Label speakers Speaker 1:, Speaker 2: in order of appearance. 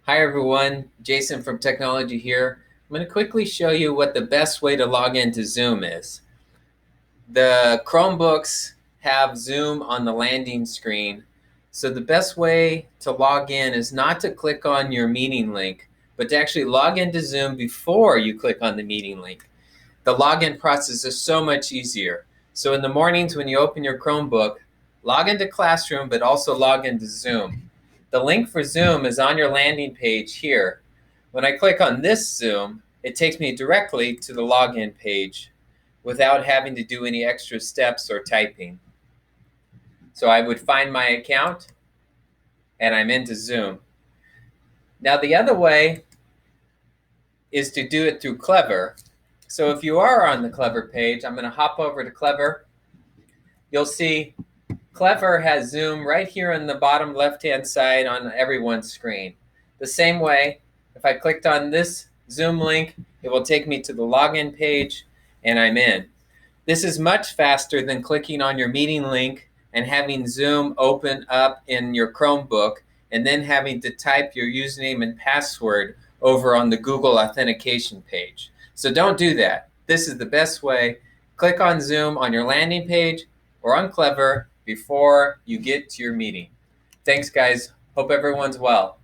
Speaker 1: Hi everyone, Jason from Technology here. I'm going to quickly show you what the best way to log into Zoom is. The Chromebooks have Zoom on the landing screen, so the best way to log in is not to click on your meeting link, but to actually log into Zoom before you click on the meeting link. The login process is so much easier. So in the mornings when you open your Chromebook, log into Classroom, but also log into Zoom. The link for Zoom is on your landing page here. When I click on this Zoom, it takes me directly to the login page without having to do any extra steps or typing. So I would find my account and I'm into Zoom. Now the other way is to do it through Clever. So if you are on the Clever page, I'm going to hop over to Clever. You'll see Clever has Zoom right here on the bottom left-hand side on everyone's screen. The same way, if I clicked on this Zoom link, it will take me to the login page and I'm in. This is much faster than clicking on your meeting link and having Zoom open up in your Chromebook and then having to type your username and password over on the Google authentication page. So don't do that. This is the best way. Click on Zoom on your landing page or on Clever before you get to your meeting. Thanks, guys. Hope everyone's well.